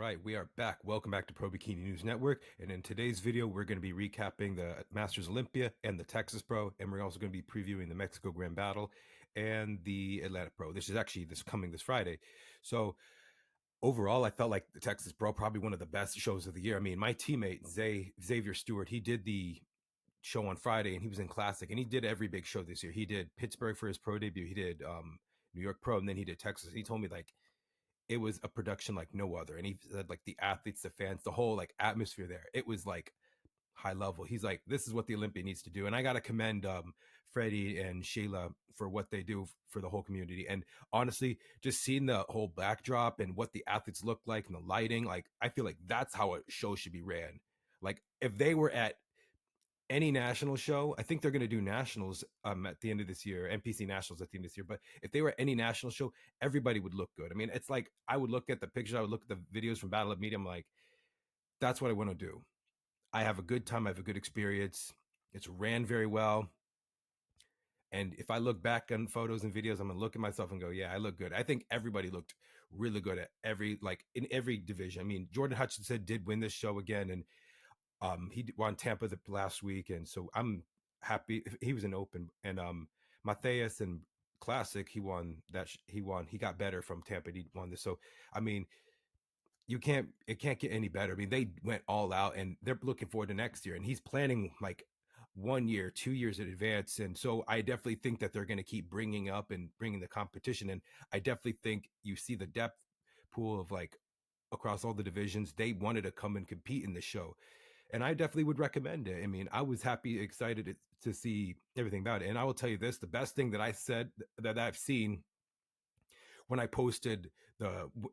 right, we are back. Welcome back to Pro Bikini News Network. And in today's video, we're going to be recapping the Masters Olympia and the Texas Pro. And we're also going to be previewing the Mexico Grand Battle and the Atlanta Pro. This is actually coming this Friday. So overall, I felt like the Texas Pro, probably one of the best shows of the year. I mean, my teammate, Xavier Stewart, he did the show on Friday and he was in Classic. And he did every big show this year. He did Pittsburgh for his pro debut. He did New York Pro, and then he did Texas. He told me like, it was a production like no other. And he said like the athletes, the fans, the whole like atmosphere there, it was like high level. He's like, this is what the Olympia needs to do. And I got to commend Freddie and Sheila for what they do for the whole community. And honestly, just seeing the whole backdrop and what the athletes look like and the lighting, like I feel like that's how a show should be ran. Like if they were at any national show, I think they're going to do nationals at the end of this year, NPC nationals at the end of this year. But if they were at any national show, everybody would look good. I mean, it's like I would look at the pictures, I would look at the videos from Battle of Media. I'm like, that's what I want to do. I have a good time, I have a good experience. It's ran very well. And if I look back on photos and videos, I'm gonna look at myself and go, yeah, I look good. I think everybody looked really good at in every division. I mean, Jordan Hutchinson did win this show again, and he won Tampa the last week, and so I'm happy. He was an open, and Matthias and Classic, he won that. He got better from Tampa. He won this. So I mean, it can't get any better. I mean, they went all out, and they're looking forward to next year. And he's planning like 1 year, 2 years in advance. And so I definitely think that they're going to keep bringing up and bringing the competition. And I definitely think you see the depth pool of like across all the divisions. They wanted to come and compete in the show, and I definitely would recommend it. I mean, I was happy, excited to see everything about it. And I will tell you this, the best thing that I said that I've seen when I posted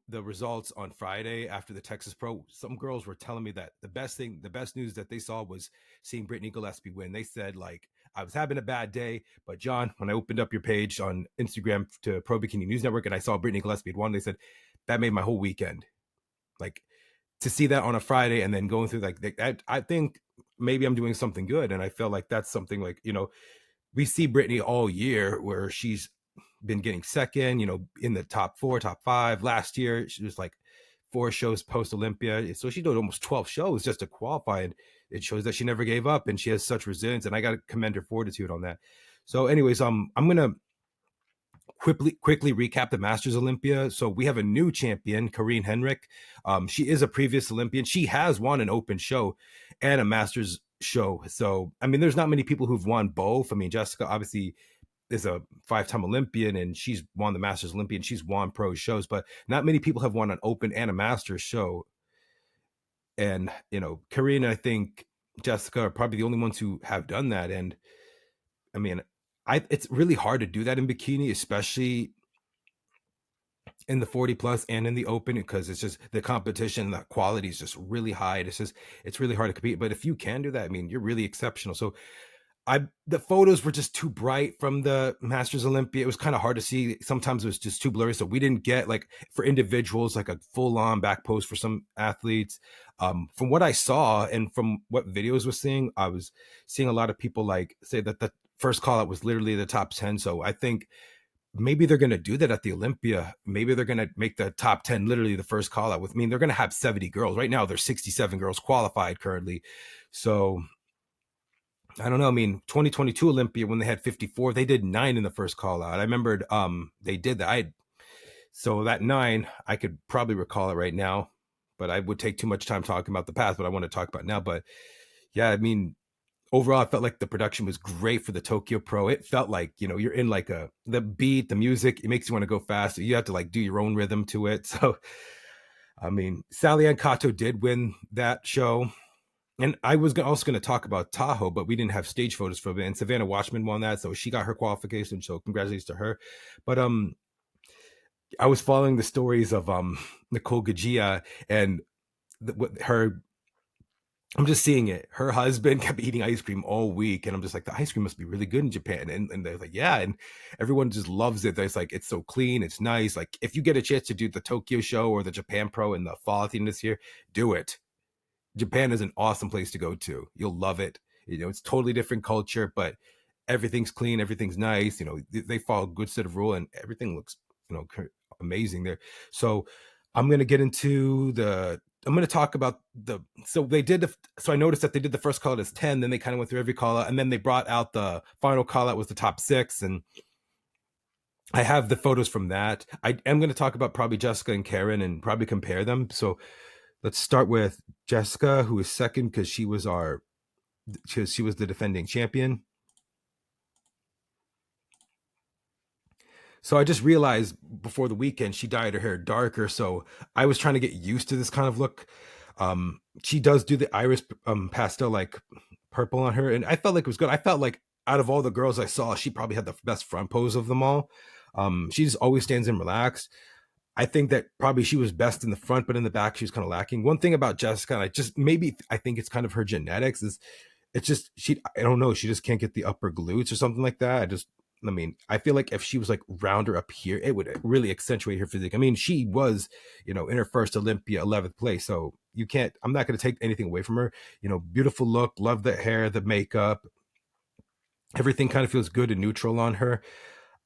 the results on Friday after the Texas Pro, some girls were telling me that the best news that they saw was seeing Brittany Gillespie win. They said like, I was having a bad day, but John, when I opened up your page on Instagram to Pro Bikini News Network and I saw Brittany Gillespie had won, they said that made my whole weekend. Like, to see that on a Friday and then going through I think maybe I'm doing something good. And I feel like that's something like, we see Brittany all year where she's been getting second, in the top 4, top 5. Last year, she was like 4 shows post Olympia. So she did almost 12 shows just to qualify. And it shows that she never gave up and she has such resilience. And I got to commend her fortitude on that. So anyways, I'm going to quickly recap the Masters Olympia. So we have a new champion, Karine Henrik. She is a previous Olympian. She has won an open show and a Masters show. So, I mean, there's not many people who've won both. I mean, Jessica obviously is a 5-time Olympian and she's won the Masters Olympian. She's won pro shows, but not many people have won an open and a Masters show. And, Karine, I think Jessica are probably the only ones who have done that. And I mean, it's really hard to do that in bikini, especially in the 40 plus and in the open, because it's just the competition, the quality is just really high. It's really hard to compete. But if you can do that, I mean, you're really exceptional. So the photos were just too bright from the Masters Olympia. It was kind of hard to see. Sometimes it was just too blurry. So we didn't get like for individuals, like a full on back post for some athletes. From what I saw and from what videos was seeing, I was seeing a lot of people like say that the first call out was literally the top 10. So I think maybe they're going to do that at the Olympia. Maybe they're going to make the top 10 literally the first call out. I mean, they're going to have 70 girls. Right now, there's 67 girls qualified currently. So I don't know. I mean, 2022 Olympia, when they had 54, they did 9 in the first call out. I remembered they did that. So that 9, I could probably recall it right now, but I would take too much time talking about the past, but I want to talk about now. But yeah, I mean, overall, I felt like the production was great for the Tokyo Pro. It felt like, you're in like the beat, the music, it makes you want to go faster. You have to like do your own rhythm to it. So, I mean, Sally Ann Cato did win that show. And I was also going to talk about Tahoe, but we didn't have stage photos for it. And Savannah Watchman won that, so she got her qualification. So congratulations to her. But I was following the stories of Nicole Gajia and her. I'm just seeing it. Her husband kept eating ice cream all week, and I'm just like, the ice cream must be really good in Japan. And they're like, yeah, and everyone just loves it. It's like, it's so clean, it's nice. Like, if you get a chance to do the Tokyo show or the Japan Pro in the fall at the end of this year, do it. Japan is an awesome place to go to. You'll love it. It's totally different culture, but everything's clean, everything's nice. They follow a good set of rule, and everything looks, amazing there. So I'm going to get into the. I'm going to talk about the. So they did. So I noticed that they did the first call out as 10. Then they kind of went through every call out, and then they brought out the final call out was the top 6, and I have the photos from that. I am going to talk about probably Jessica and Karen and probably compare them. So let's start with Jessica, who is second because she was the defending champion. So I just realized before the weekend she dyed her hair darker. So I was trying to get used to this kind of look. She does do the iris pastel like purple on her, and I felt like it was good. I felt like out of all the girls I saw, she probably had the best front pose of them all. She just always stands in relaxed. I think that probably she was best in the front, but in the back she was kind of lacking. One thing about Jessica, and I think it's kind of her genetics, is it's just I don't know, she just can't get the upper glutes or something like that. I mean, I feel like if she was like rounder up here, it would really accentuate her physique. I mean, she was, in her first Olympia 11th place. So I'm not going to take anything away from her. Beautiful look, love the hair, the makeup, everything kind of feels good and neutral on her.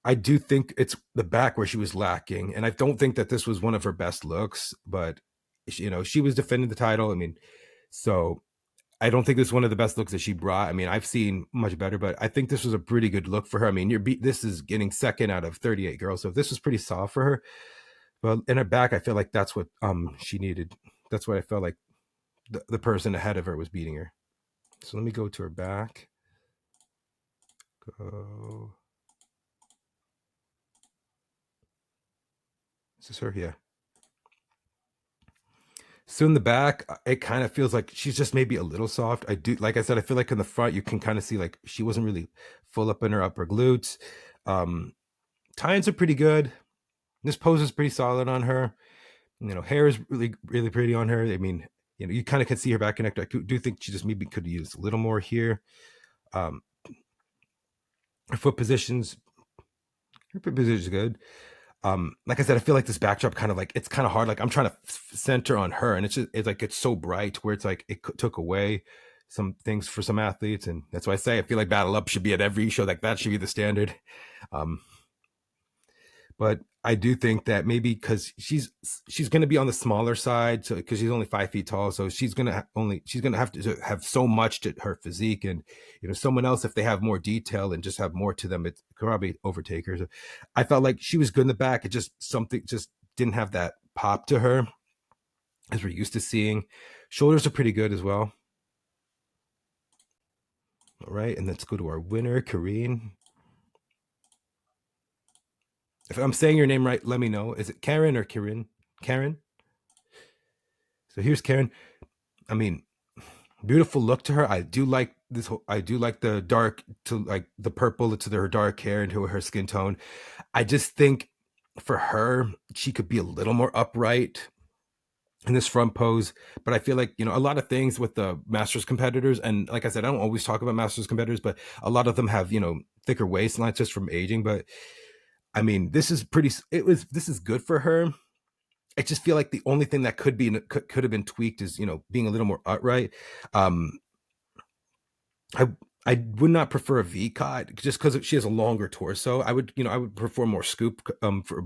I do think it's the back where she was lacking. And I don't think that this was one of her best looks, but she was defending the title. I mean, so I don't think this is one of the best looks that she brought. I mean, I've seen much better, but I think this was a pretty good look for her. I mean, this is getting second out of 38 girls, so this was pretty soft for her. But in her back, I feel like that's what she needed. That's what I felt like the person ahead of her was beating her. So let me go to her back. Go. Is this her? Yeah. So in the back, it kind of feels like she's just maybe a little soft. Like I said, I feel like in the front, you can kind of see like she wasn't really full up in her upper glutes. Tines are pretty good. This pose is pretty solid on her. Hair is really, really pretty on her. I mean, you kind of can see her back connector. I do think she just maybe could use a little more here. Her foot positions, her foot position is good. Like I said, I feel like this backdrop kind of like it's kind of hard. Like I'm trying to center on her, and it's so bright where it's like it took away some things for some athletes, and that's why I say I feel like Battle Up should be at every show. Like that should be the standard. But I do think that maybe because she's going to be on the smaller side, so because she's only 5 feet tall, so she's going to have to have so much to her physique, and someone else, if they have more detail and just have more to them, it could probably overtake her. So I felt like she was good in the back. It just something just didn't have that pop to her as we're used to seeing. Shoulders are pretty good as well. All right, and let's go to our winner, Kareen. If I'm saying your name right, let me know. Is it Karen or Karen? Karen. So here's Karen. I mean, beautiful look to her. I do like this. I do like the dark to like the purple to her dark hair and to her skin tone. I just think for her, she could be a little more upright in this front pose. But I feel like, a lot of things with the Masters competitors, and like I said, I don't always talk about Masters competitors, but a lot of them have, thicker waistlines just from aging. But I mean, this is good for her. I just feel like the only thing that could have been tweaked is being a little more upright. I I would not prefer a V cut just because she has a longer torso. I would prefer more scoop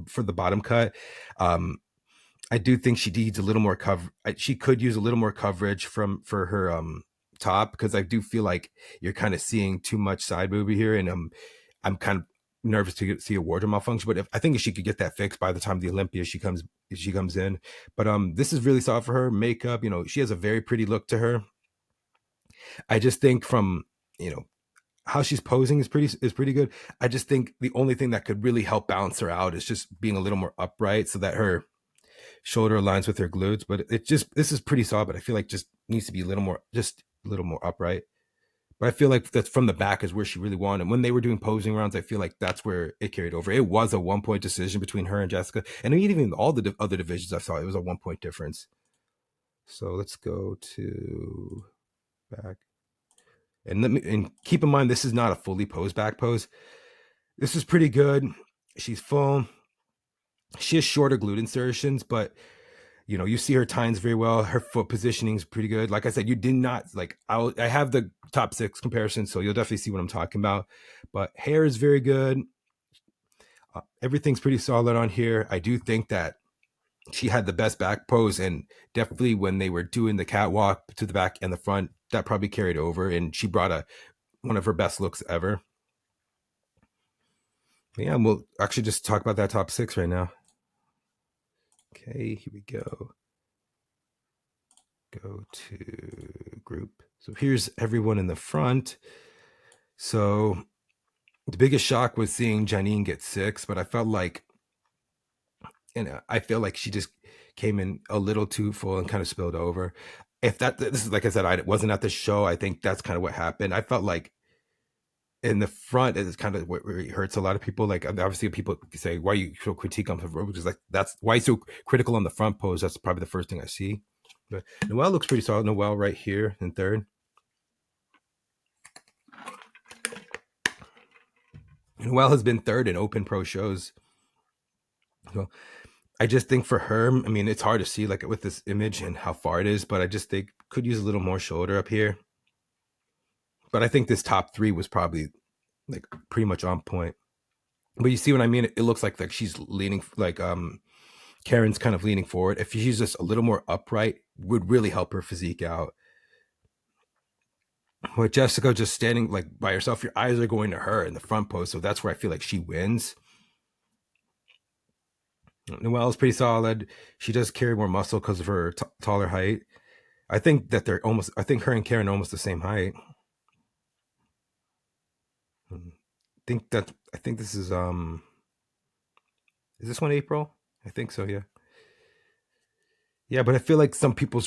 for the bottom cut. I do think she needs a little more cover. She could use a little more coverage for her top, because I do feel like you're kind of seeing too much side booby here, and I'm kind of nervous to see a wardrobe malfunction. But I think if she could get that fixed by the time the Olympia she comes in. But this is really solid for her. Makeup, she has a very pretty look to her. I just think from how she's posing is pretty good. I just think the only thing that could really help balance her out is just being a little more upright so that her shoulder aligns with her glutes. But this is pretty solid, but I feel like just needs to be a little more upright. But I feel like that's from the back is where she really won. And when they were doing posing rounds, I feel like that's where it carried over. It was a 1-point decision between her and Jessica. And even all the other divisions I saw, it was a 1-point difference. So let's go to back. And keep in mind, this is not a fully posed back pose. This is pretty good. She's full. She has shorter glute insertions, but you see her tines very well. Her foot positioning is pretty good. Like I said, you did not I have the top 6 comparison, so you'll definitely see what I'm talking about. But hair is very good. Everything's pretty solid on here. I do think that she had the best back pose, and definitely when they were doing the catwalk to the back and the front, that probably carried over, and she brought one of her best looks ever. But yeah, we'll actually just talk about that top 6 right now. Okay, here we go. Go to group. So here's everyone in the front. So the biggest shock was seeing Janine get 6, but I felt like, I feel like she just came in a little too full and kind of spilled over. If this is, like I said, I wasn't at the show. I think that's kind of what happened. I felt like in the front is kind of what really hurts a lot of people. Like, obviously people say, why you so critique on the road, which is like, that's why you so critical on the front pose. That's probably the first thing I see. But Noelle looks pretty solid. Noelle right here in third. Noelle has been third in open pro shows. So I just think for her, I mean, it's hard to see like with this image and how far it is, but I just think could use a little more shoulder up here. But I think this top 3 was probably like pretty much on point. But you see what I mean? It looks like she's leaning, like Karen's kind of leaning forward. If she's just a little more upright, would really help her physique out. With Jessica just standing like by herself, your eyes are going to her in the front pose, so that's where I feel like she wins. Noelle's pretty solid. She does carry more muscle because of her taller height. I think that I think her and Karen are almost the same height. I think this is this one April? I think so, yeah. Yeah, but I feel like some people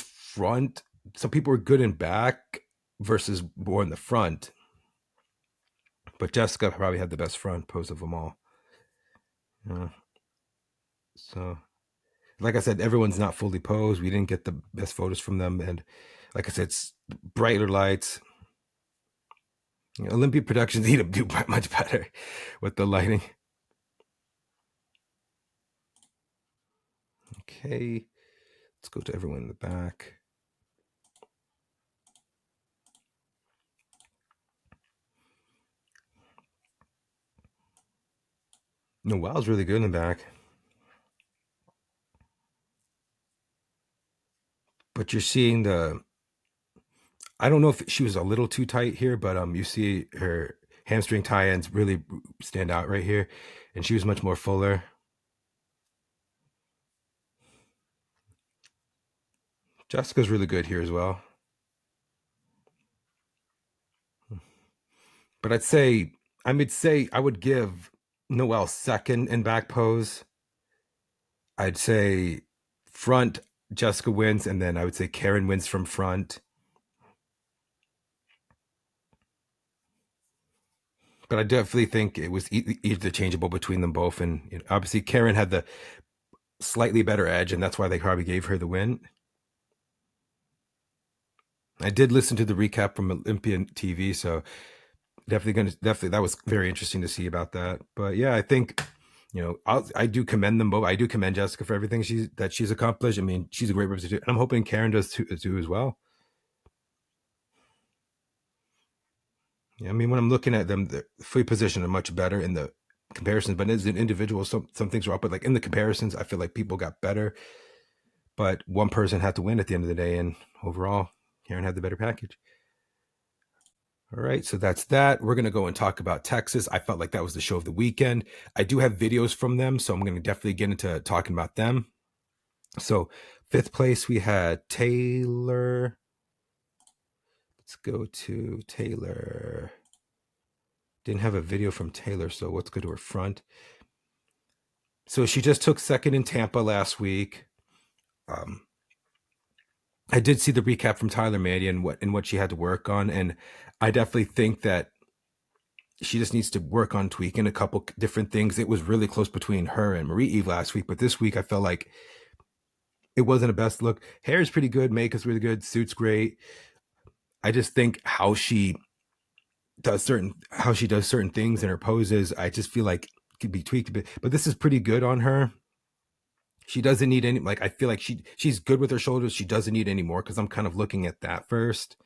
are good in back versus more in the front. But Jessica probably had the best front pose of them all. Yeah. So, like I said, everyone's not fully posed. We didn't get the best photos from them, and like I said, it's brighter lights. Olympia Productions need to do much better with the lighting. Okay, let's go to everyone in the back. Noelle's really good in the back. But you're seeing I don't know if she was a little too tight here, but you see her hamstring tie-ins really stand out right here, and she was much more fuller. Jessica's really good here as well. But I would give Noelle second in back pose. I'd say front Jessica wins, and then I would say Karen wins from front. But I definitely think it was interchangeable between them both, and obviously Karen had the slightly better edge, and that's why they probably gave her the win. I did listen to the recap from Olympia TV, so definitely that was very interesting to see about that. But yeah, I think I do commend them both. I do commend Jessica for everything she's accomplished. I mean, she's a great representative, and I'm hoping Karen does too as well. Yeah, I mean, when I'm looking at them, the free position are much better in the comparisons, but as an individual, some things are up. But like in the comparisons, I feel like people got better, but one person had to win at the end of the day, and overall, Karen had the better package. All right, so that's that. We're going to go and talk about Texas. I felt like that was the show of the weekend. I do have videos from them, so I'm going to definitely get into talking about them. So, 5th place, we had Taylor. Let's go to Taylor. Didn't have a video from Taylor, so let's go to her front. So, she just took second in Tampa last week. I did see the recap from Tyler Mandy and what she had to work on, and I definitely think that she just needs to work on tweaking a couple different things. It was really close between her and Marie Eve last week, but this week I felt like it wasn't a best look. Hair is pretty good, makeup's really good, suit's great. I just think how she does certain things in her poses, I just feel like could be tweaked a bit. But this is pretty good on her. She doesn't need any, like, I feel like she's good with her shoulders. She doesn't need any more because I'm kind of looking at that first.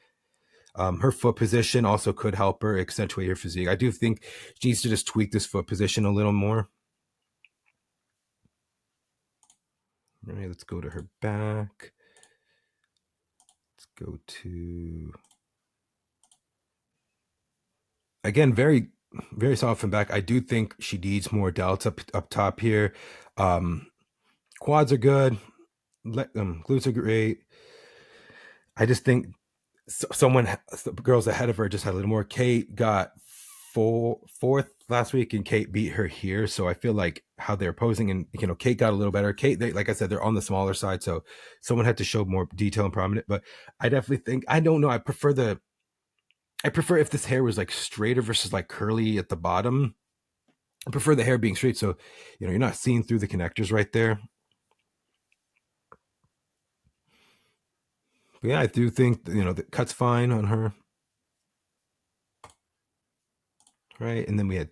Her foot position also could help her accentuate her physique. I do think she needs to just tweak this foot position a little more. All right, let's go to her back. Let's go to, again, very, very soft from back. I do think she needs more delts up top here. Quads are good. Glutes are great. I just think girls ahead of her just had a little more. Kate got fourth last week, and Kate beat her here. So I feel like how they're posing, and Kate got a little better. Kate, like I said, they're on the smaller side, so someone had to show more detail and prominent. But I definitely think, I don't know. I prefer if this hair was like straighter versus like curly at the bottom. I prefer the hair being straight, so you're not seeing through the connectors right there. But yeah, I do think the cut's fine on her. Right, and then we had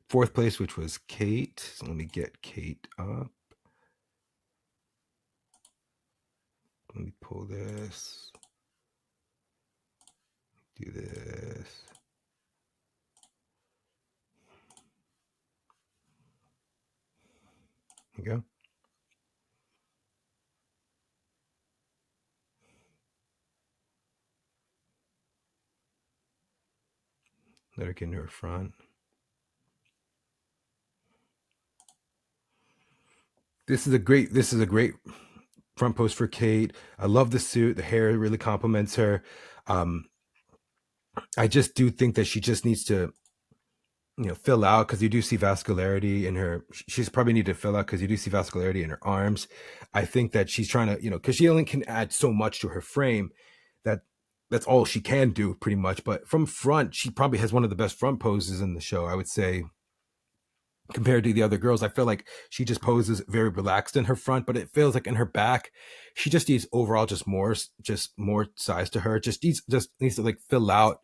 fourth place, which was Kate. So let me get Kate up. Let me pull this. Do this. There you go. Let her get into her front. This is a great front post for Kate. I love the suit. The hair really complements her. I just do think that she just needs to, fill out, because you do see vascularity in her. She's probably need to fill out because you do see vascularity in her arms. I think that she's trying to, because she only can add so much to her frame, that's all she can do pretty much. But from front, she probably has one of the best front poses in the show, I would say, compared to the other girls. I feel like she just poses very relaxed in her front, but it feels like in her back, she just needs overall just more size to her. Just needs to like fill out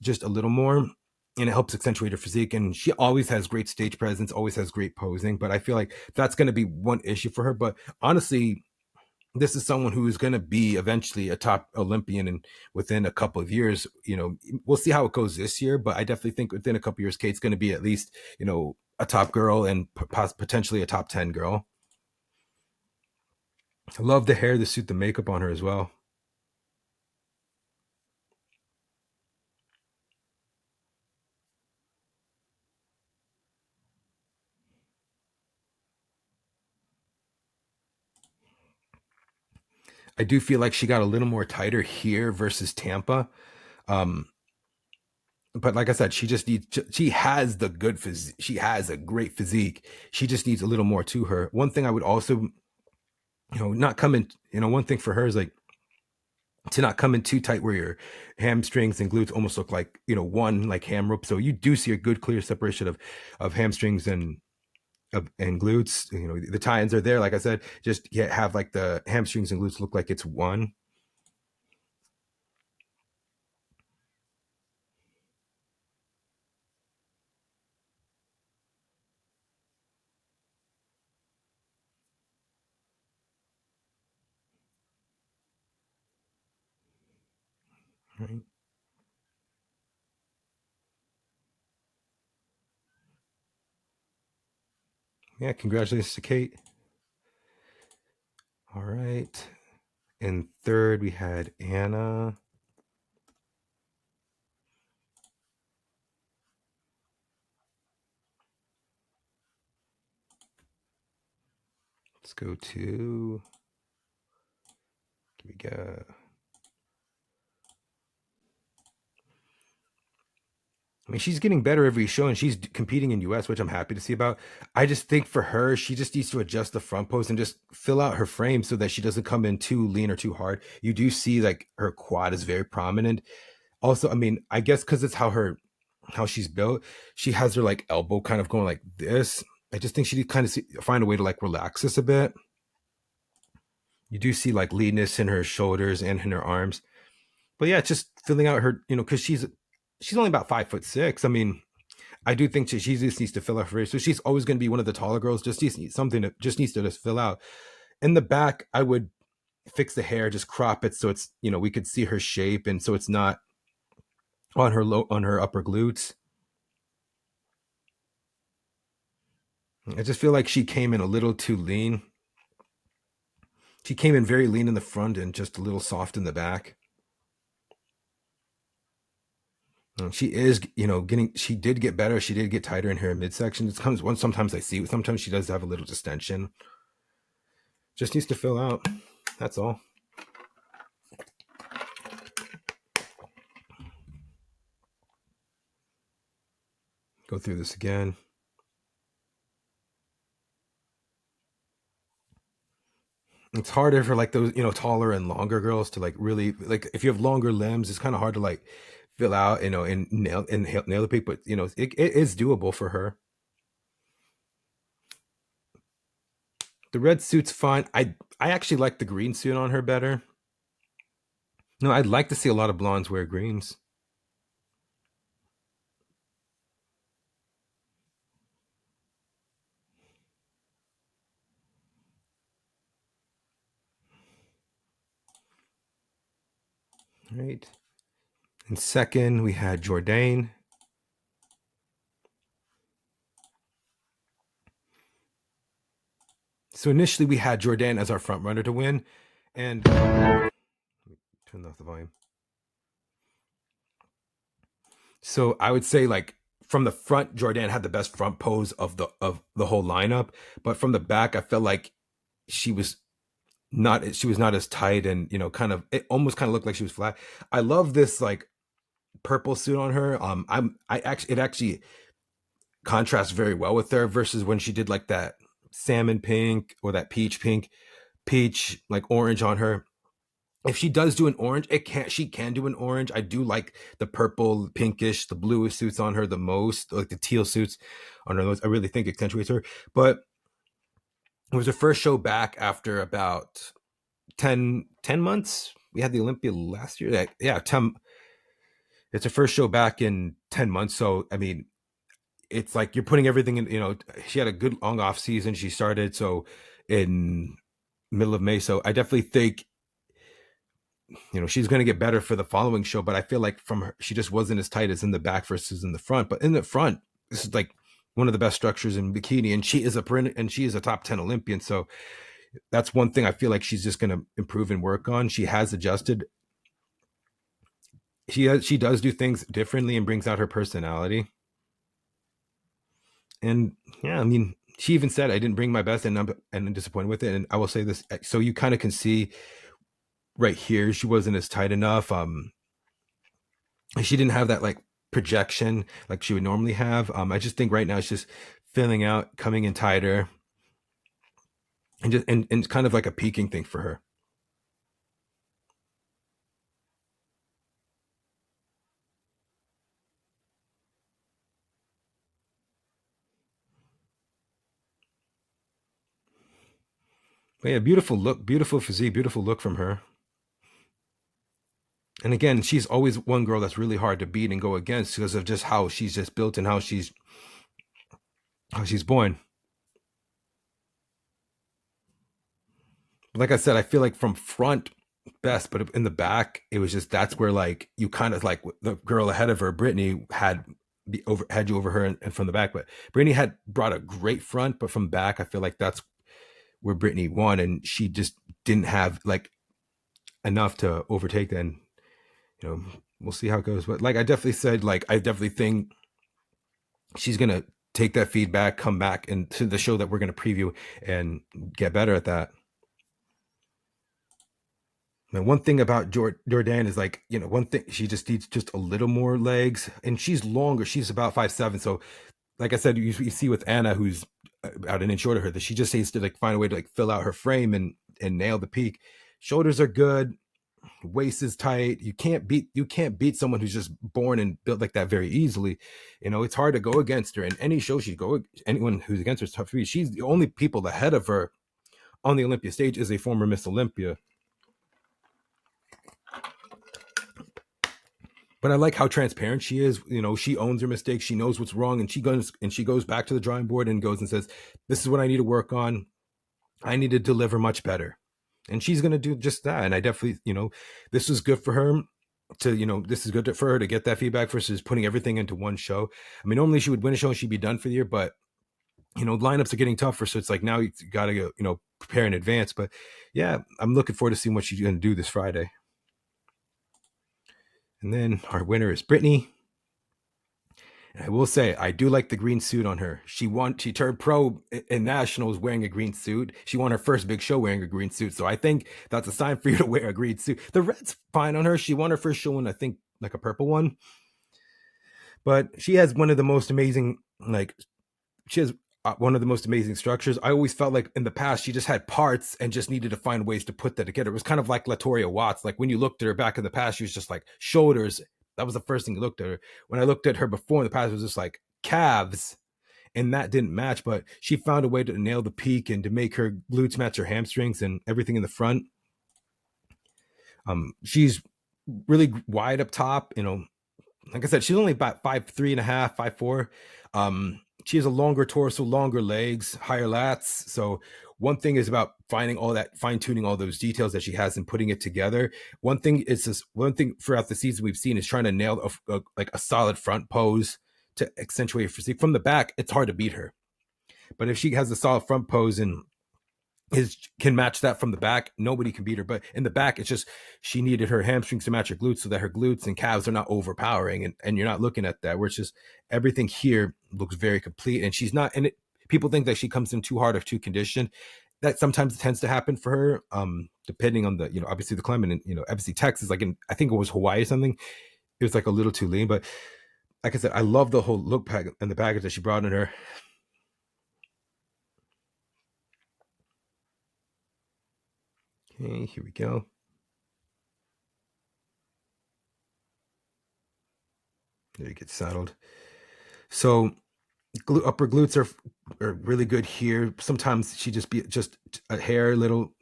just a little more, and it helps accentuate her physique. And she always has great stage presence, always has great posing. But I feel like that's going to be one issue for her. But honestly, this is someone who is going to be eventually a top Olympian, and within a couple of years, we'll see how it goes this year. But I definitely think within a couple of years, Kate's going to be at least, a top girl, and potentially a top 10 girl. I love the hair, the suit, the makeup on her as well. I do feel like she got a little more tighter here versus Tampa. But like I said, she has the good physique. She has a great physique. She just needs a little more to her. One thing I would also, not come in, one thing for her is like to not come in too tight where your hamstrings and glutes almost look like, one like ham rope. So you do see a good clear separation of hamstrings and glutes. The tie-ins are there. Like I said, just have like the hamstrings and glutes look like it's one. Right. Yeah, congratulations to Kate. All right. And third, we had Anna. Let's go to, we got, I mean, she's getting better every show, and she's competing in US, which I'm happy to see about. I just think for her, she just needs to adjust the front post and just fill out her frame so that she doesn't come in too lean or too hard. You do see like her quad is very prominent. Also, I mean, I guess because it's how she's built, she has her like elbow kind of going like this. I just think she need kind of find a way to like relax this a bit. You do see like leanness in her shoulders and in her arms. But yeah, it's just filling out her, because she's only about 5'6". I mean, I do think she just needs to fill out her face. So she's always going to be one of the taller girls. Just needs something that just needs to just fill out. In the back, I would fix the hair, just crop it so it's, we could see her shape, and so it's not on her upper glutes. I just feel like she came in a little too lean. She came in very lean in the front and just a little soft in the back. She is, getting. She did get better. She did get tighter in her midsection. It comes one. Sometimes I see. Sometimes she does have a little distension. Just needs to fill out. That's all. Go through this again. It's harder for like those, taller and longer girls to like really like if you have longer limbs, it's kind of hard to like fill out, and nail the peak, but it is doable for her. The red suit's fine. I actually like the green suit on her better. No, I'd like to see a lot of blondes wear greens. Right. And second, we had Jourdain. So initially, we had Jourdain as our front runner to win, and turn off the volume. So I would say like from the front, Jourdain had the best front pose of the whole lineup, but from the back, I felt like she was not as tight, and kind of it almost kind of looked like she was flat. I love this like purple suit on her. It actually contrasts very well with her versus when she did like that salmon pink or that peach like orange on her. If she does do an orange, she can do an orange. I do like the purple, pinkish, the bluish suits on her the most, like the teal suits on her. I really think accentuates her. But it was her first show back after about 10 months. We had the Olympia last year. Yeah, 10. It's her first show back in 10 months. So, I mean, it's like you're putting everything in, she had a good long off season. She started in middle of May. So I definitely think, she's going to get better for the following show. But I feel like from her, she just wasn't as tight as in the back versus in the front. But in the front, this is like one of the best structures in bikini, and she is a top 10 Olympian. So that's one thing I feel like she's just going to improve and work on. She has adjusted. She does do things differently and brings out her personality. And yeah, I mean, she even said I didn't bring my best, and I'm disappointed with it. And I will say this, so you kind of can see right here she wasn't as tight enough. She didn't have that like projection like she would normally have. I just think right now it's just filling out, coming in tighter, and just and kind of like a peaking thing for her. But yeah, beautiful look, beautiful physique, beautiful look from her. And again, she's always one girl that's really hard to beat and go against because of just how she's just built and how she's born. Like I said, I feel like from front best, but in the back, it was just that's where like you kind of like the girl ahead of her, Brittany, had you over her and from the back. But Brittany had brought a great front, but from back, I feel like that's where Brittany won, and she just didn't have like enough to overtake. Then we'll see how it goes. But like I definitely said, like I definitely think she's gonna take that feedback, come back into the show that we're gonna preview, and get better at that. And one thing about Jordan is like, one thing she just needs just a little more legs, and she's longer. She's about 5'7". So, like I said, you see with Anna, who's about an inch shorter her, that she just needs to like find a way to like fill out her frame and nail the peak. Shoulders are good, waist is tight. You can't beat someone who's just born and built like that very easily. It's hard to go against her in any show she go. Anyone who's against her is tough to beat. She's the only people ahead of her on the Olympia stage is a former Miss Olympia. But I like how transparent she is. She owns her mistakes. She knows what's wrong, and she goes back to the drawing board and goes and says, "This is what I need to work on. I need to deliver much better." And she's going to do just that. And I definitely, this is good for her this is good for her to get that feedback versus putting everything into one show. I mean, normally she would win a show and she'd be done for the year, but lineups are getting tougher. So it's like now you got to go, prepare in advance. But yeah, I'm looking forward to seeing what she's going to do this Friday. And then our winner is Brittany. And I will say, I do like the green suit on her. She turned pro in nationals wearing a green suit. She won her first big show wearing a green suit. So I think that's a sign for you to wear a green suit. The red's fine on her. She won her first show in, I think, like a purple one. But she has one of the most amazing, one of the most amazing structures. I always felt like in the past she just had parts and just needed to find ways to put that together. It was kind of like Latoria Watts. Like when you looked at her back in the past, she was just like shoulders. That was the first thing you looked at her. When I looked at her before in the past, it was just like calves, and that didn't match. But she found a way to nail the peak and to make her glutes match her hamstrings and everything in the front. She's really wide up top. Like I said, she's only about 5'3.5", 5'4". She has a longer torso, longer legs, higher lats. So one thing is about finding all that, fine-tuning all those details that she has and putting it together. One thing throughout the season we've seen is trying to nail a solid front pose to accentuate her physique. From the back, it's hard to beat her. But if she has a solid front pose and can match that from the back, nobody can beat her. But in the back, it's just she needed her hamstrings to match her glutes so that her glutes and calves are not overpowering, and you're not looking at that, where it's just everything here looks very complete. And she's not, and people think that she comes in too hard or too conditioned. That sometimes tends to happen for her, depending on the, obviously the climate. And obviously Texas, like I think it was Hawaii or something, it was like a little too lean. But like I said, I love the whole look and the baggage that she brought in her. Okay, here we go. There you get saddled. So upper glutes are really good here. Sometimes she just a hair, little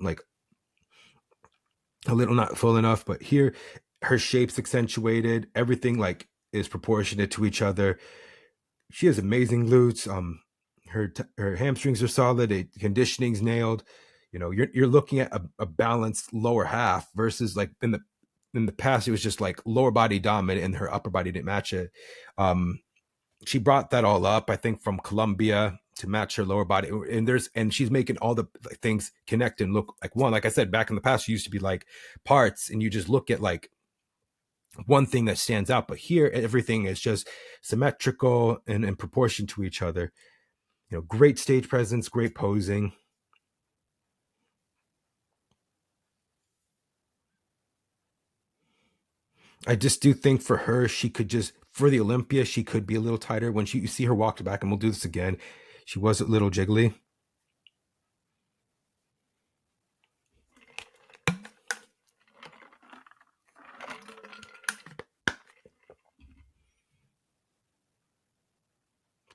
not full enough, but here her shape's accentuated. Everything is proportionate to each other. She has amazing glutes. Her hamstrings are solid. Conditioning's nailed. You're looking at a balanced lower half versus like in the past it was just like lower body dominant and her upper body didn't match it. She brought that all up, I think, from Colombia to match her lower body, and she's making all the things connect and look like one. Like I said, back in the past, she used to be like parts, and you just look at like one thing that stands out. But here, everything is just symmetrical and in proportion to each other. Great stage presence, great posing. I just do think for her, she could for the Olympia, she could be a little tighter. When you see her walk back, and we'll do this again, she was a little jiggly.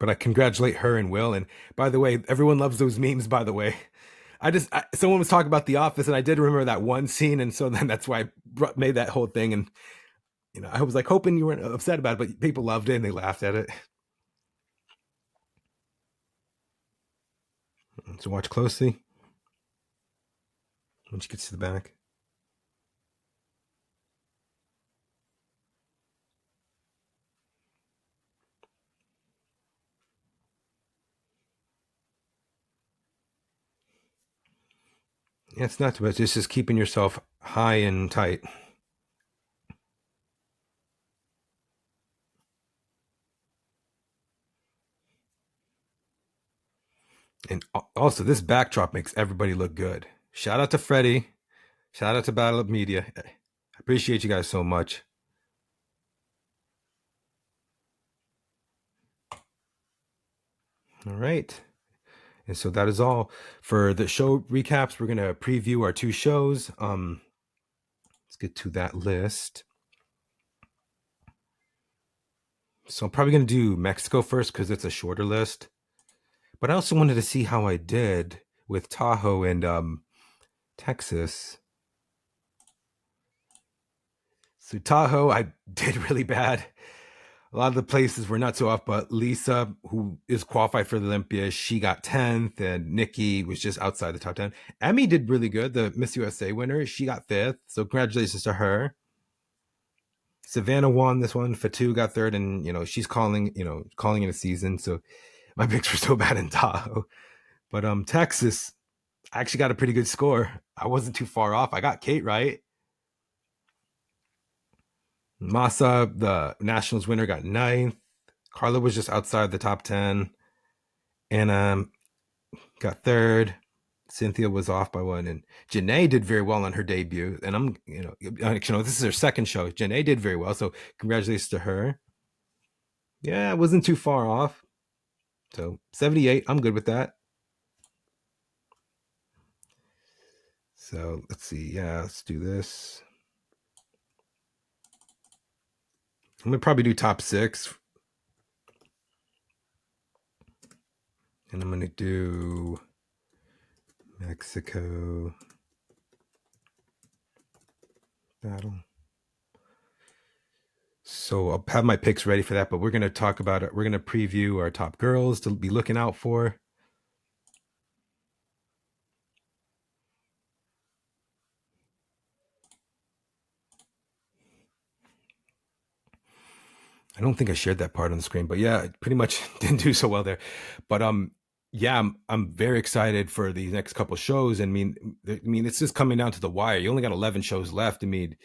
But I congratulate her and Will. And by the way, everyone loves those memes, by the way. Someone was talking about The Office, and I did remember that one scene. And so then that's why I made that whole thing. And, I was like hoping you weren't upset about it, but people loved it and they laughed at it. So watch closely when she gets to the back. Yeah, it's not too much. It's just keeping yourself high and tight. And also, this backdrop makes everybody look good. Shout out to Freddie. Shout out to Battle of Media. I appreciate you guys so much. All right. And so that is all for the show recaps. We're going to preview our two shows. Let's get to that list. So I'm probably going to do Mexico first because it's a shorter list. But I also wanted to see how I did with Tahoe and Texas. So Tahoe, I did really bad. A lot of the places were not so off, but Lisa, who is qualified for the Olympia, she got 10th, and Nikki was just outside the top 10. Emmy did really good, the Miss USA winner. She got 5th, so congratulations to her. Savannah won this one. Fatu got 3rd, and she's calling it a season. So My picks were so bad in Tahoe. But Texas, I actually got a pretty good score. I wasn't too far off. I got Kate right. Massa, the Nationals winner, got ninth. Carla was just outside the top 10. Anna got third. Cynthia was off by one, and Janae did very well on her debut. And I'm, this is her second show. Janae did very well, so congratulations to her. Yeah, it wasn't too far off. So 78, I'm good with that. So let's see. Yeah, let's do this. I'm gonna probably do top 6, and I'm gonna do Mexico battle. So I'll have my picks ready for that, but we're going to talk about it. We're going to preview our top girls to be looking out for. I don't think I shared that part on the screen, but yeah, pretty much didn't do so well there. But yeah, I'm very excited for these next couple shows. And I mean, it's just coming down to the wire. You only got 11 shows left. I mean,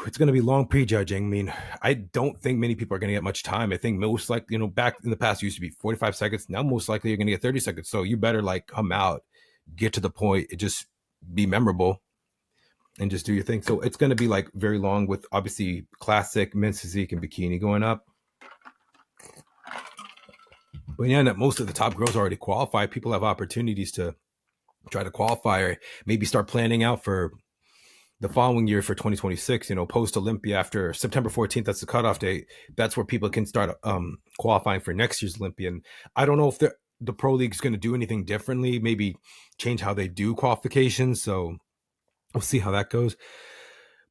it's going to be long prejudging. I mean, I don't think many people are going to get much time. I think most likely, back in the past, it used to be 45 seconds. Now, most likely, you're going to get 30 seconds. So you better come out, get to the point, just be memorable, and just do your thing. So it's going to be very long with obviously classic, men's physique, and bikini going up. But yeah, most of the top girls already qualified. People have opportunities to try to qualify or maybe start planning out for the following year for 2026, post Olympia after September 14th, that's the cutoff date. That's where people can start qualifying for next year's Olympia. And I don't know if the Pro League is going to do anything differently, maybe change how they do qualifications. So we'll see how that goes.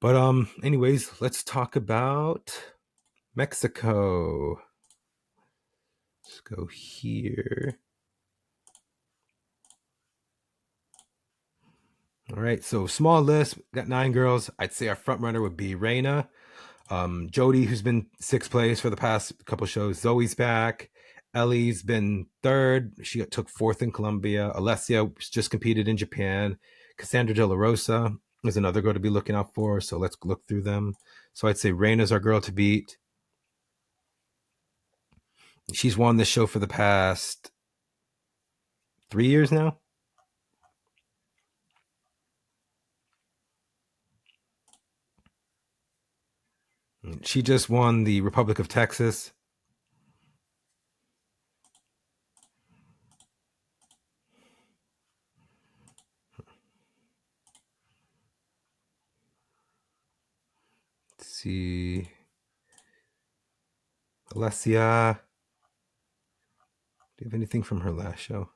But anyways, let's talk about Mexico. Let's go here. All right, so small list, got 9 girls. I'd say our front runner would be Reina. Jody, who's been 6th place for the past couple shows. Zoe's back. Ellie's been 3rd. She took 4th in Colombia. Alessia just competed in Japan. Cassandra De La Rosa is another girl to be looking out for. So let's look through them. So I'd say Reina's our girl to beat. She's won this show for the past 3 years now. She just won the Republic of Texas. Let's see. Alessia. Do you have anything from her last show?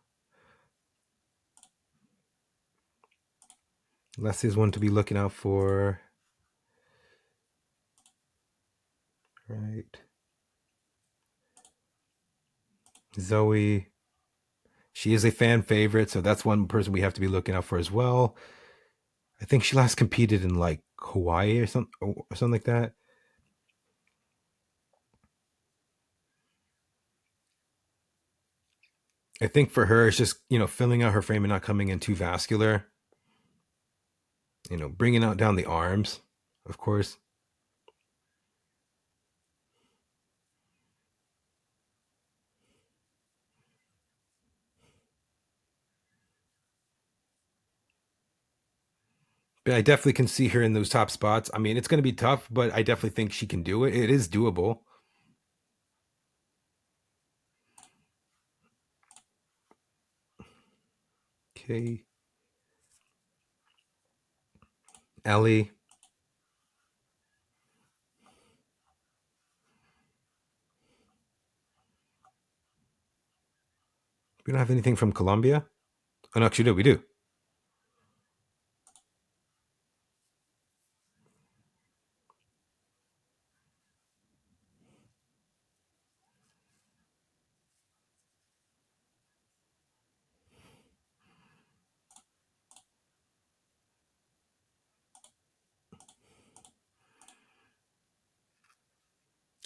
Alessia's one to be looking out for. Right. Zoe. She is a fan favorite, so that's one person we have to be looking out for as well. I think she last competed in Hawaii or something like that. I think for her, it's just, filling out her frame and not coming in too vascular. Bringing out down the arms, of course. But I definitely can see her in those top spots. I mean, it's going to be tough, but I definitely think she can do it. It is doable. Okay. Ellie. We don't have anything from Colombia? Oh, no, actually, no, we do.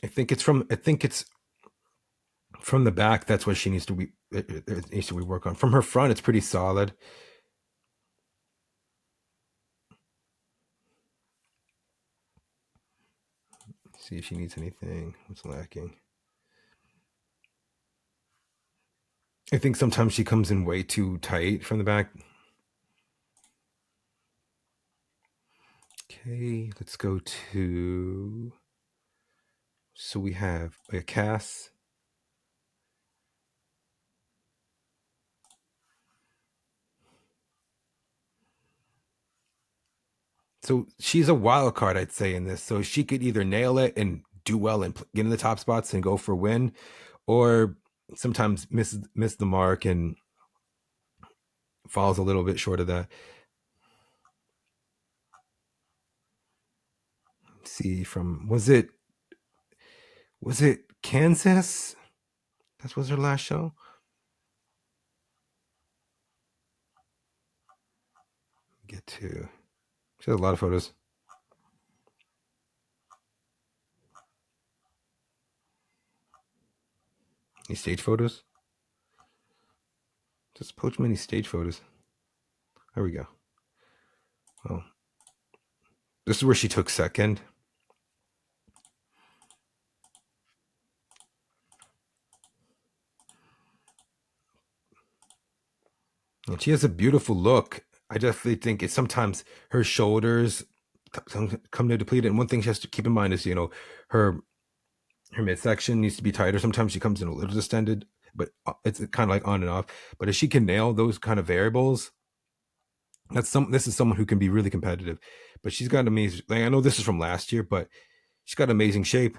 I think it's from From the back, that's what she needs to it needs to work on. From her front, it's pretty solid. See if she needs anything. What's lacking? I think sometimes she comes in way too tight from the back. Okay, let's go to. So we have a Cass. So she's a wild card, I'd say, in this. So she could either nail it and do well and get in the top spots and go for a win, or sometimes miss the mark and falls a little bit short of that. Let's see, from was it Kansas? That was her last show. Get to. She has a lot of photos. Any stage photos? Just poach many stage photos. There we go. Oh, this is where she took second. And she has a beautiful look. I definitely think it's sometimes her shoulders come to deplete. And one thing she has to keep in mind is, her midsection needs to be tighter. Sometimes she comes in a little distended, but it's kind of like on and off. But if she can nail those kind of variables, this is someone who can be really competitive. But she's got amazing. Like, I know this is from last year, but she's got amazing shape.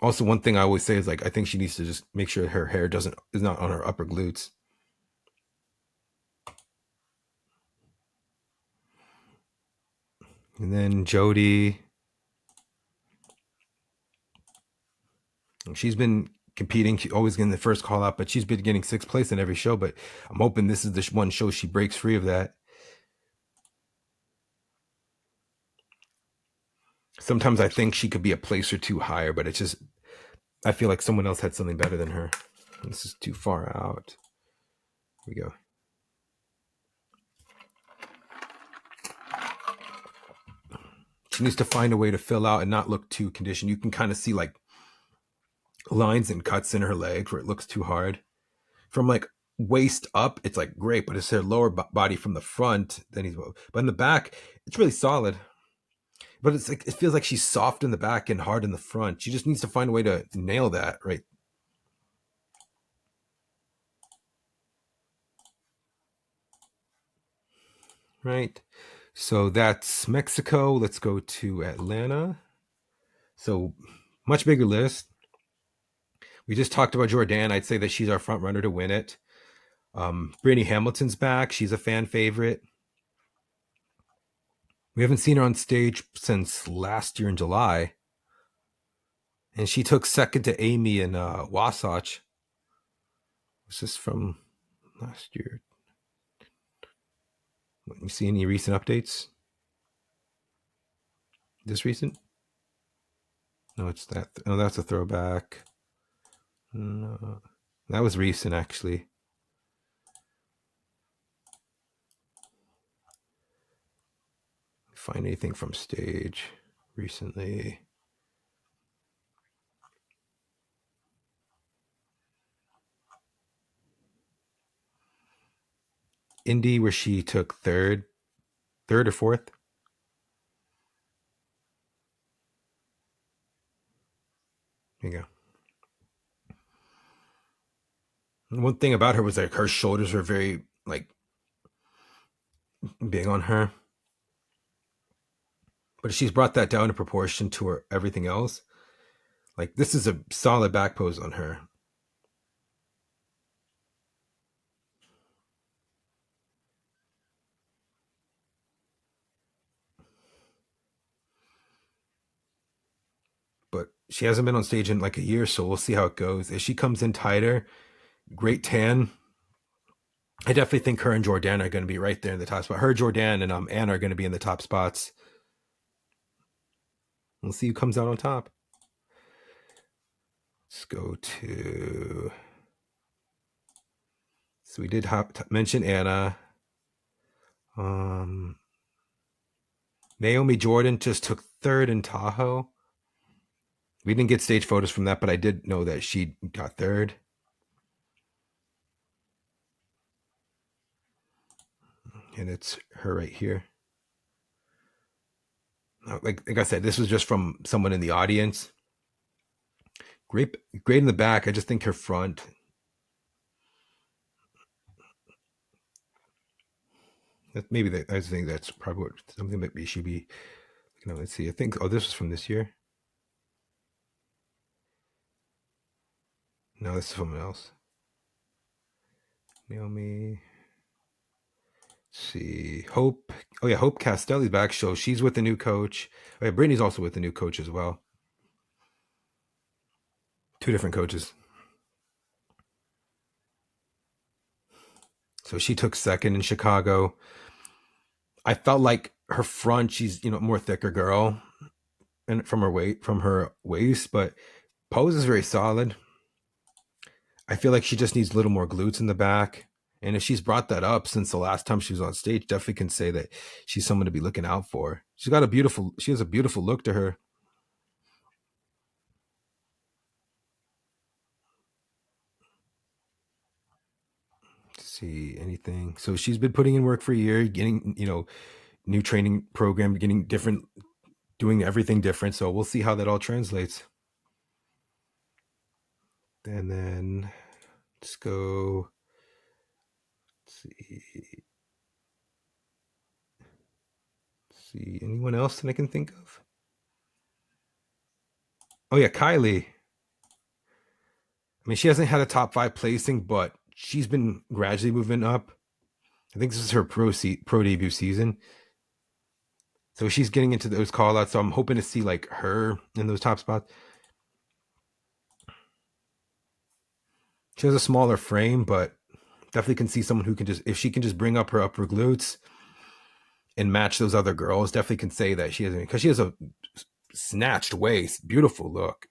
Also, one thing I always say is, like, I think she needs to just make sure her hair is not on her upper glutes. And then Jody, she's been competing. She's always getting the first call out, but she's been getting 6th place in every show. But I'm hoping this is the one show she breaks free of that. Sometimes I think she could be a place or two higher, but it's just, I feel like someone else had something better than her. This is too far out. Here we go. She needs to find a way to fill out and not look too conditioned. You can kind of see like lines and cuts in her legs where it looks too hard. From like waist up, it's like great, but it's her lower body from the front. But in the back, it's really solid. But it's like, it feels like she's soft in the back and hard in the front. She just needs to find a way to nail that, right? Right. So that's Mexico. Let's go to Atlanta. So much bigger list. We just talked about Jordan. I'd say that she's our front runner to win it. Brittany Hamilton's back. She's a fan favorite. We haven't seen her on stage since last year in July. And she took second to Amy in Wasatch. This is from last year. You see any recent updates? This recent? No, it's that. Oh, that's a throwback. No, that was recent, actually. Find anything from stage recently? Indy, where she took third or fourth. There you go. And one thing about her was like her shoulders were very like big on her, but she's brought that down in proportion to her everything else. Like, this is a solid back pose on her. But she hasn't been on stage in like a year, so we'll see how it goes. If she comes in tighter, great tan. I definitely think her and Jordan are going to be right there in the top spot. Her, Jordan, and Anna are going to be in the top spots. We'll see who comes out on top. Let's go to. So we did mention Anna. Naomi Jordan just took third in Tahoe. We didn't get stage photos from that, but I did know that she got third. And it's her right here. Like I said, this was just from someone in the audience. Great in the back. I just think her front. Maybe I think that's probably something that we should be. Let's see. I think. Oh, this was from this year. No, this is someone else. Naomi. Let's see. Hope. Oh yeah, Hope Castelli's back. So she's with the new coach. Oh yeah, Brittany's also with the new coach as well. Two different coaches. So she took second in Chicago. I felt like her front, she's more thicker girl, and from her waist, but pose is very solid. I feel like she just needs a little more glutes in the back. And if she's brought that up since the last time she was on stage, definitely can say that she's someone to be looking out for. She has a beautiful look to her. Let's see anything. So she's been putting in work for a year, getting, new training program, doing everything different. So we'll see how that all translates. And then let's go. Let's see anyone else that I can think of. Oh yeah, Kylie. I mean, she hasn't had a top 5 placing, but she's been gradually moving up. I think this is her pro debut season, so she's getting into those call outs. So I'm hoping to see like her in those top spots. She has a smaller frame, but definitely can see someone who can if she can just bring up her upper glutes and match those other girls, definitely can say that she has, because she has a snatched waist, beautiful look.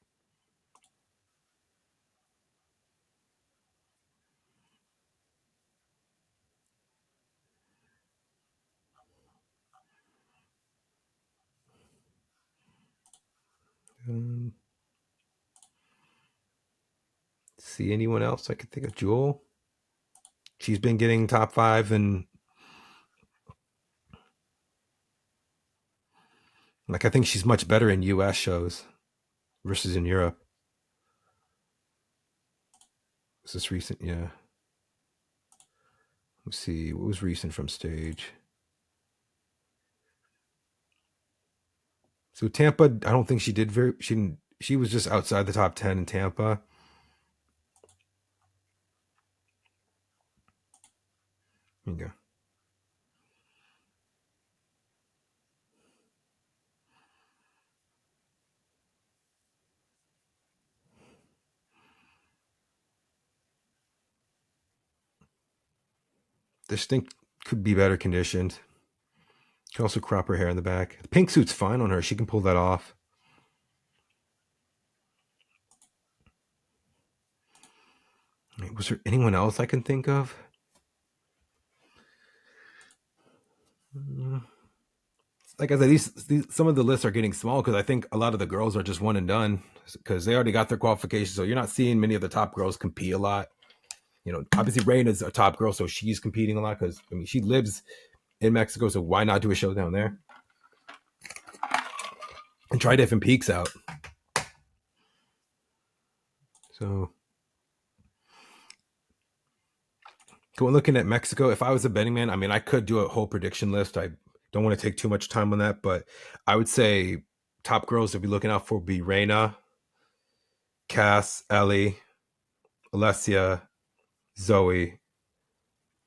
See anyone else I could think of? Jewel. She's been getting top 5, and like I think she's much better in US shows versus in Europe. Is this recent? Yeah. Let's see. What was recent from stage? So Tampa, I don't think she did very. She was just outside the top 10 in Tampa. There you go. This thing could be better conditioned. Can also crop her hair in the back. The pink suit's fine on her. She can pull that off. Was there anyone else I can think of? Like I said, these some of the lists are getting small because I think a lot of the girls are just one and done because they already got their qualifications. So you're not seeing many of the top girls compete a lot. Obviously Reina's a top girl, so she's competing a lot because she lives in Mexico. So why not do a show down there and try different peaks out? So going looking at Mexico, if I was a betting man, I could do a whole prediction list. I don't want to take too much time on that, but I would say top girls to be looking out for would be Reina, Cass, Ellie, Alessia, Zoe,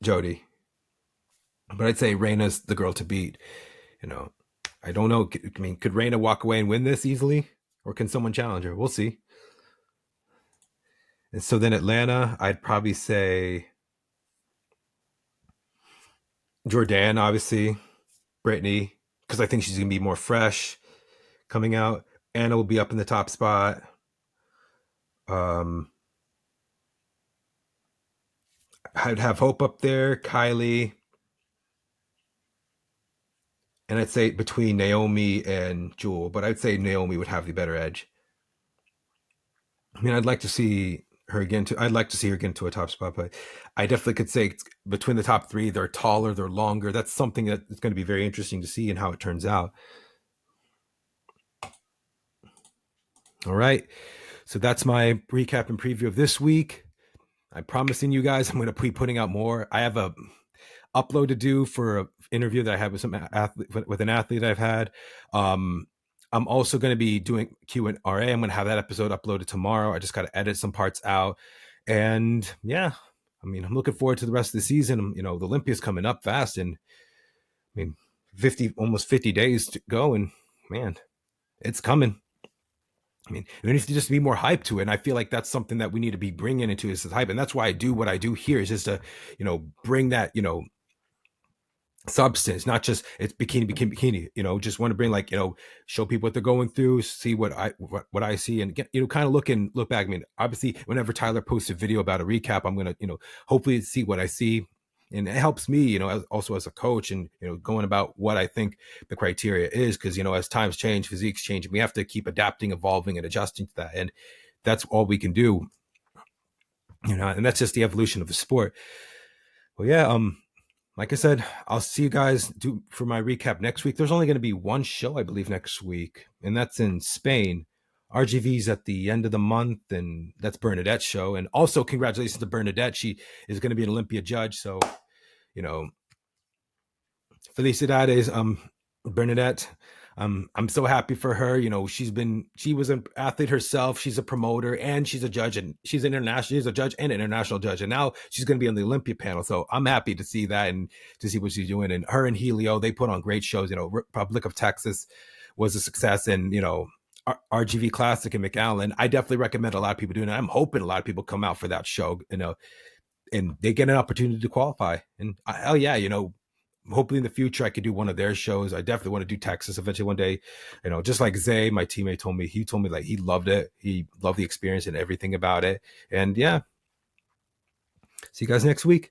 Jody. But I'd say Reina's the girl to beat. I don't know. Could Reina walk away and win this easily? Or can someone challenge her? We'll see. And so then Atlanta, I'd probably say Jordan, obviously, Brittany, because I think she's going to be more fresh coming out. Anna will be up in the top spot. Um, I'd have Hope up there, Kylie, and I'd say between Naomi and Jewel, but I'd say Naomi would have the better edge. I mean, I'd like to see her again. I'd like to see her get into a top spot, but I definitely could say between the top three, they're taller, they're longer. That's something that's going to be very interesting to see and how it turns out. All right, so that's my recap and preview of this week. I'm promising you guys I'm going to be putting out more. I have a upload to do for an interview that I had with some athlete with an athlete I've had. Um, I'm also going to be doing Q&A. I'm going to have that episode uploaded tomorrow. I just got to edit some parts out, and yeah, I mean, I'm looking forward to the rest of the season. You know, the Olympia's coming up fast, and I mean, almost 50 days to go, and man, it's coming. I mean, there needs to just be more hype to it. And I feel like that's something that we need to be bringing into is this hype. And that's why I do what I do here is just to, bring that, substance, not just it's bikini, just want to bring like, show people what they're going through, see what I see and get, kind of look back. I mean, obviously whenever Tyler posts a video about a recap, I'm going to, hopefully see what I see. And it helps me, also as a coach and, going about what I think the criteria is. Cause, as times change, physiques change, we have to keep adapting, evolving and adjusting to that. And that's all we can do, and that's just the evolution of the sport. Well, yeah, like I said, I'll see you guys for my recap next week. There's only going to be one show, I believe, next week, and that's in Spain. RGV's at the end of the month, and that's Bernadette's show. And also, congratulations to Bernadette. She is going to be an Olympia judge. So, felicidades, Bernadette. I'm so happy for her. She was an athlete herself. She's a promoter and she's a judge, and she's a judge and an international judge. And now she's going to be on the Olympia panel. So I'm happy to see that and to see what she's doing. And her and Helio, they put on great shows. Republic of Texas was a success, and RGV Classic in McAllen. I definitely recommend a lot of people doing it. I'm hoping a lot of people come out for that show, and they get an opportunity to qualify. And hell yeah, hopefully in the future I could do one of their shows. I definitely want to do Texas eventually one day. Just like Zay, my teammate, he told me like he loved it. He loved the experience and everything about it. And yeah, see you guys next week.